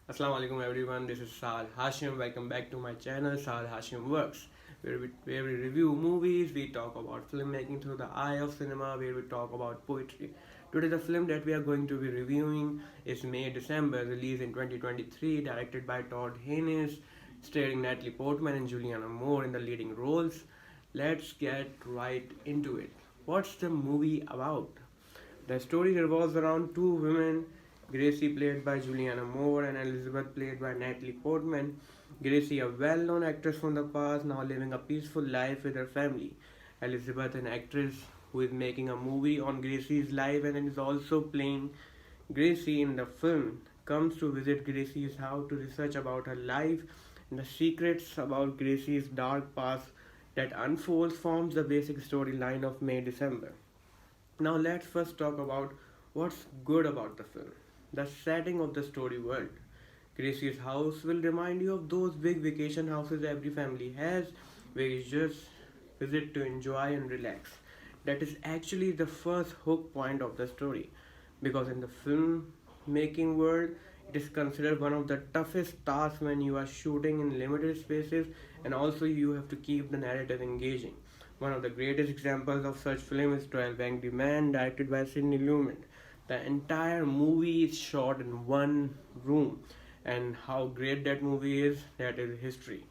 Assalamu alaikum everyone, this is Sal Hashim. Welcome back to my channel Sal Hashim Works, where we review movies, we talk about filmmaking through the eye of cinema, where we talk about poetry. Today the film that we are going to be reviewing is Maydecember, released in 2023, directed by Todd Haynes, starring Natalie Portman and Julianne Moore in the leading roles. Let's get right into it. What's the movie about? The story revolves around two women, Gracie played by Julianne Moore and Elizebeth played by Natalie Portman. Gracie, a well-known actress from the past, now living a peaceful life with her family. Elizabeth, an actress who is making a movie on Gracie's life and is also playing Gracie in the film, comes to visit Gracie's house to research about her life and the secrets about Gracie's dark past that unfolds forms the basic storyline of Maydecember. Now let's first talk about what's good about the film. The setting of the story world. Gracie's house will remind you of those big vacation houses every family has where you just visit to enjoy and relax. That is actually the first hook point of the story because in the film making world it is considered one of the toughest tasks when you are shooting in limited spaces and also you have to keep the narrative engaging. One of the greatest examples of such film is 12 Angry Men, directed by Sidney Lumet. The entire movie is shot in one room, and how great that movie is, that is history.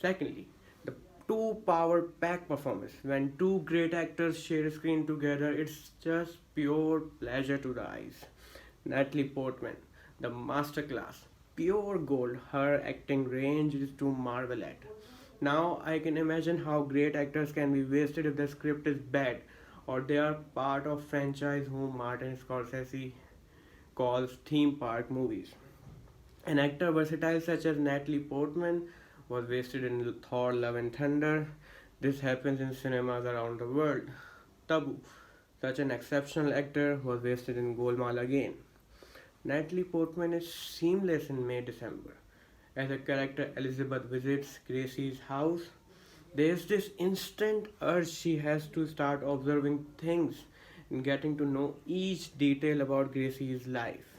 Secondly, the two power pack performance. When two great actors share a screen together, it's just pure pleasure to the eyes. Natalie Portman, the masterclass, pure gold. Her acting range is to marvel at. Now I can imagine how great actors can be wasted if the script is bad or they are part of franchise whom Martin Scorsese calls theme park movies. An actor versatile such as Natalie Portman was wasted in Thor Love and Thunder. This happens in cinemas around the world. Tabu, such an exceptional actor, was wasted in Golmaal again. Natalie Portman is seamless in Maydecember. As a character, Elizabeth visits Gracie's house. There's this instant urge she has to start observing things and getting to know each detail about Gracie's life.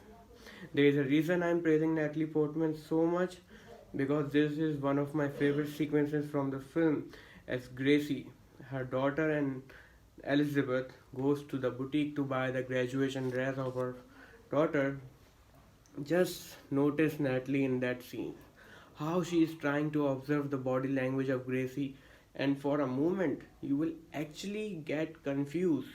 There is a reason I'm praising Natalie Portman so much because this is one of my favorite sequences from the film as Gracie, her daughter and Elizabeth goes to the boutique to buy the graduation dress of her daughter. Just notice Natalie in that scene. How she is trying to observe the body language of Gracie, and for a moment you will actually get confused.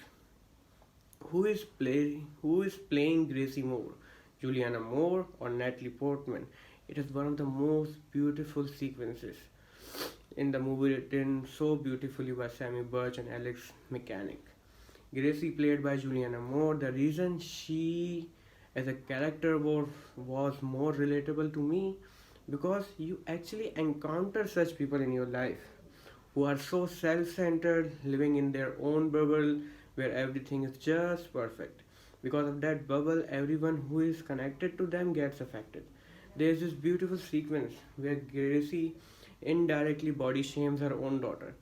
Who is playing Gracie Moore? Juliana Moore or Natalie Portman? It is one of the most beautiful sequences in the movie written so beautifully by Sammy Birch and Alex Mechanic. Gracie played by Juliana Moore. The reason she as a character was more relatable to me because you actually encounter such people in your life who are so self-centered, living in their own bubble where everything is just perfect. Because of that bubble, everyone who is connected to them gets affected. There's this beautiful sequence where Gracie indirectly body shames her own daughter.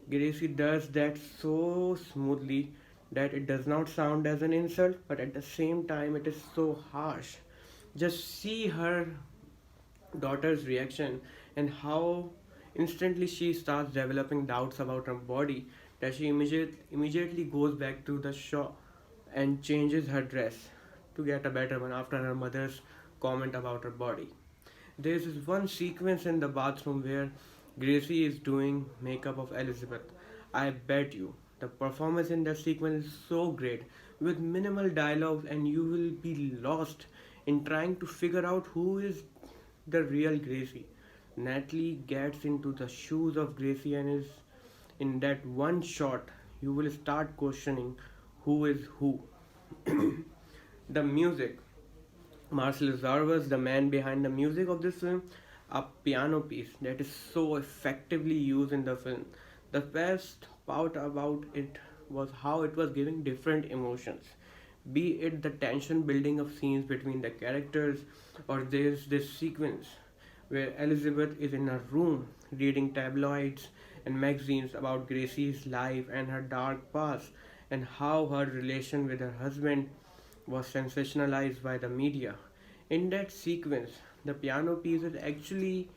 Gracie does that so smoothly that it does not sound as an insult, but at the same time, it is so harsh. Just see her daughter's reaction and how instantly she starts developing doubts about her body that she immediately goes back to the shop and changes her dress to get a better one after her mother's comment about her body. There is this one sequence in the bathroom where Gracie is doing makeup of Elizabeth. I bet you the performance in that sequence is so great with minimal dialogue and you will be lost in trying to figure out who is the real Gracie. Natalie gets into the shoes of Gracie and is in that one shot you will start questioning who is who. The music. Marcel Zarvas, the man behind the music of this film, a piano piece that is so effectively used in the film. The best part about it was how it was giving different emotions. Be it the tension building of scenes between the characters, or there's this sequence where Elizabeth is in a room reading tabloids and magazines about Gracie's life and her dark past, and how her relation with her husband was sensationalized by the media. In that sequence, The piano piece is actually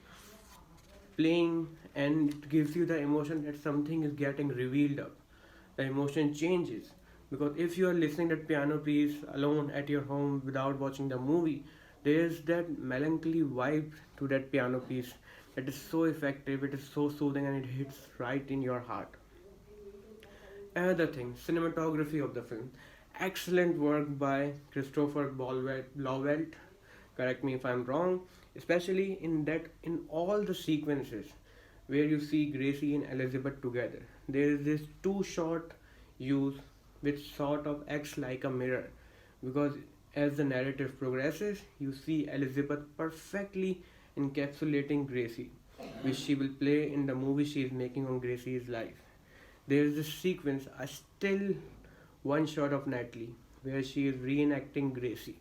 playing and it gives you the emotion that something is getting revealed up. The emotion changes because if you are listening that piano piece alone at your home without watching the movie, there is that melancholy vibe to that piano piece that is so effective, it is so soothing, and it hits right in your heart. Another thing, cinematography of the film. Excellent work by Christopher Blauvelt. Correct me if I'm wrong. Especially in all the sequences where you see Gracie and Elizabeth together, there is this two-shot use which sort of acts like a mirror, because as the narrative progresses, you see Elizabeth perfectly encapsulating Gracie, which she will play in the movie she is making on Gracie's life. There is this sequence, a still one shot of Natalie, where she is reenacting Gracie.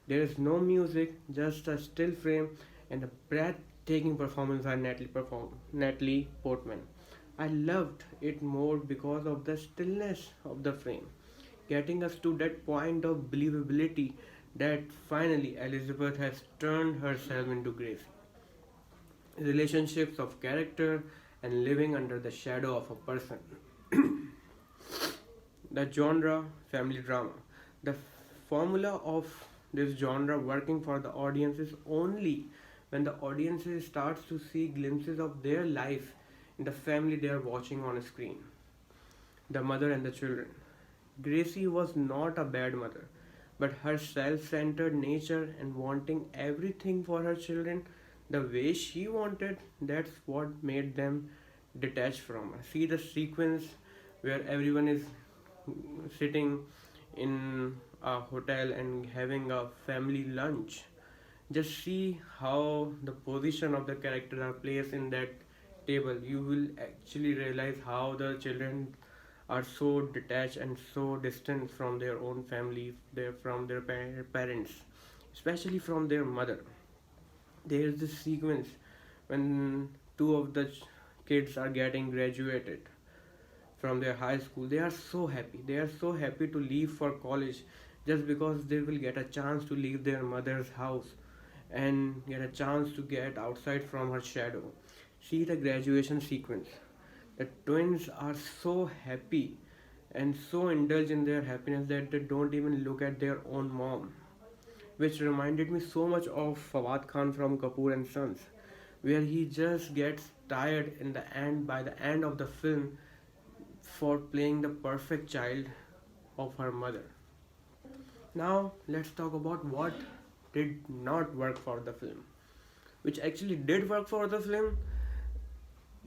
There is no music, just a still frame and a breathtaking performance by Natalie Portman. I loved it more because of the stillness of the frame, getting us to that point of believability that finally Elizabeth has turned herself into Grace. Relationships of character and living under the shadow of a person. The genre family drama. The formula of this genre working for the audience is only when the audience starts to see glimpses of their life in the family they are watching on a screen. The mother and the children. Gracie was not a bad mother, but her self centered nature and wanting everything for her children the way she wanted, that's what made them detached from her. See the sequence where everyone is sitting in a hotel and having a family lunch. Just see how the position of the character are placed in that table. You will actually realize how the children are so detached and so distant from their own family, from their parents, especially from their mother. There is this sequence when two of the kids are getting graduated from their high school. They are so happy. They are so happy to leave for college just because they will get a chance to leave their mother's house and get a chance to get outside from her shadow. See the graduation sequence. The twins are so happy and so indulge in their happiness that they don't even look at their own mom, which reminded me so much of Fawad Khan from Kapoor and Sons, where he just gets tired in the end by the end of the film for playing the perfect child of her mother. Now let's talk about what did not work for the film. Which actually did work for the film,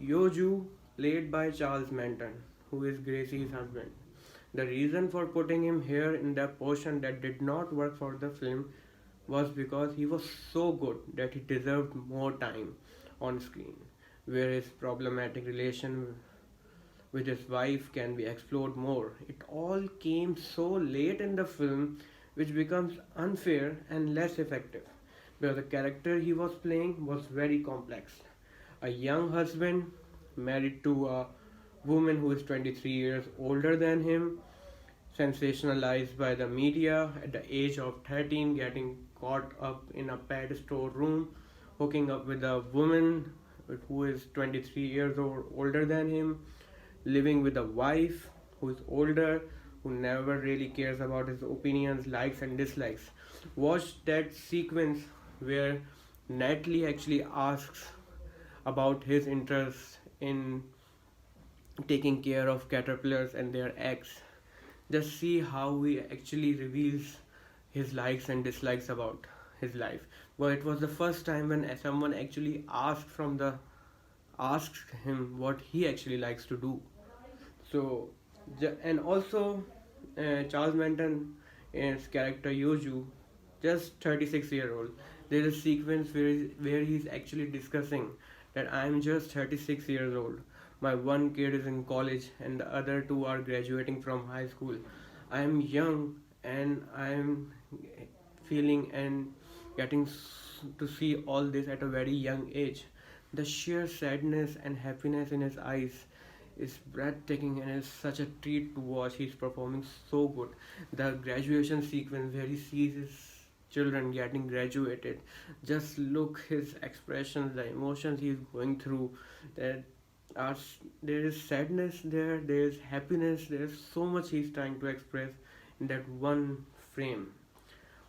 Yoju, played by Charles Manton, who is Gracie's husband. The reason for putting him here in the portion that did not work for the film was because he was so good that he deserved more time on screen, where his problematic relation with his wife can be explored more. It all came so late in the film, which becomes unfair and less effective, because the character he was playing was very complex. A young husband married to a woman who is 23 years older than him, sensationalized by the media at the age of 13, getting caught up in a pet store room, hooking up with a woman who is 23 years older than him, living with a wife who is older, who never really cares about his opinions, likes, and dislikes. Watch that sequence where Natalie actually asks about his interest in taking care of caterpillars and their eggs. Just see how he actually reveals his likes and dislikes about his life. Well, it was the first time when someone actually asked him what he actually likes to do. So, and also Charles Manton, his character Yoju, just 36-year-old. There's a sequence where he's actually discussing that I'm just 36 years old. My one kid is in college and the other two are graduating from high school. I'm young and I'm feeling and getting to see all this at a very young age. The sheer sadness and happiness in his eyes is breathtaking and it's such a treat to watch. He's performing so good. The graduation sequence where he sees his children getting graduated. Just look his expressions, the emotions he's going through. That are there is sadness there is happiness, there's so much he's trying to express in that one frame.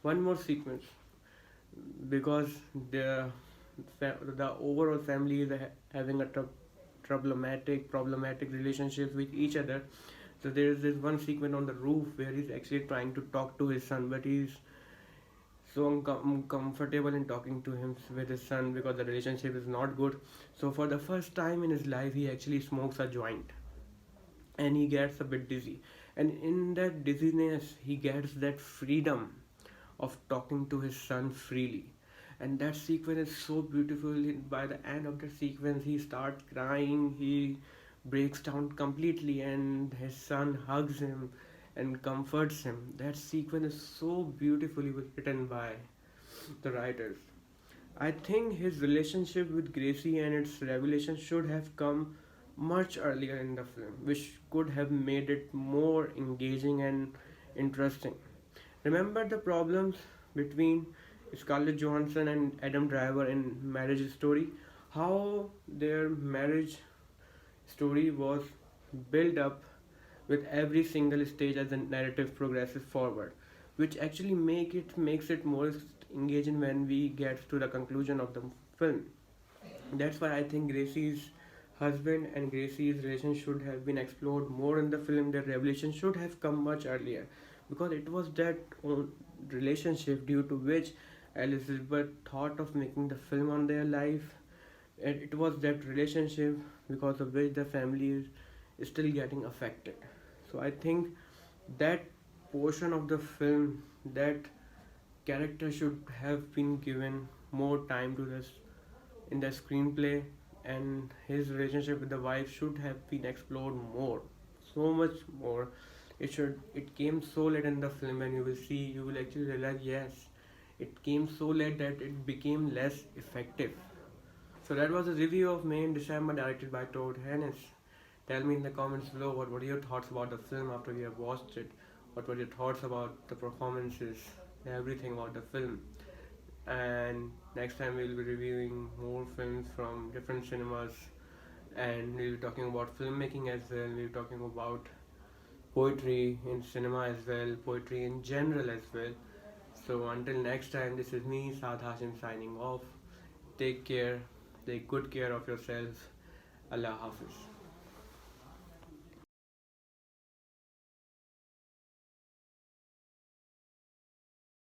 One more sequence, because the overall family is having a problematic relationships with each other. So there is this one sequence on the roof where he's actually trying to talk to his son, but he's so uncomfortable in talking to him with his son because the relationship is not good. So for the first time in his life, he actually smokes a joint, and he gets a bit dizzy. And in that dizziness, he gets that freedom of talking to his son freely. And that sequence is so beautiful. By the end of the sequence, he starts crying, he breaks down completely, and his son hugs him and comforts him. That sequence is so beautifully written by the writers. I think his relationship with Gracie and its revelation should have come much earlier in the film, which could have made it more engaging and interesting. Remember the problems between Scarlett Johansson and Adam Driver in Marriage Story? How their marriage story was built up with every single stage as the narrative progresses forward, which actually makes it more engaging when we get to the conclusion of the film. That's why I think Gracie's husband and Gracie's relation should have been explored more in the film. Their revelation should have come much earlier, because it was that relationship due to which Elizabeth thought of making the film on their life, and it was that relationship because of which the family is still getting affected. So I think that portion of the film, that character should have been given more time to this in the screenplay, and his relationship with the wife should have been explored more, so much more. It came so late in the film, and you will actually realize, yes, it came so late that it became less effective. So that was a review of May in December, directed by Todd Haynes. Tell me in the comments below what are your thoughts about the film after you have watched it. What were your thoughts about the performances, everything about the film. And next time we'll be reviewing more films from different cinemas, and we'll be talking about filmmaking as well. We'll be talking about poetry in cinema as well, poetry in general as well. So until next time, this is me, Saad Hashim, signing off. Take care, take good care of yourselves. Allah Hafiz.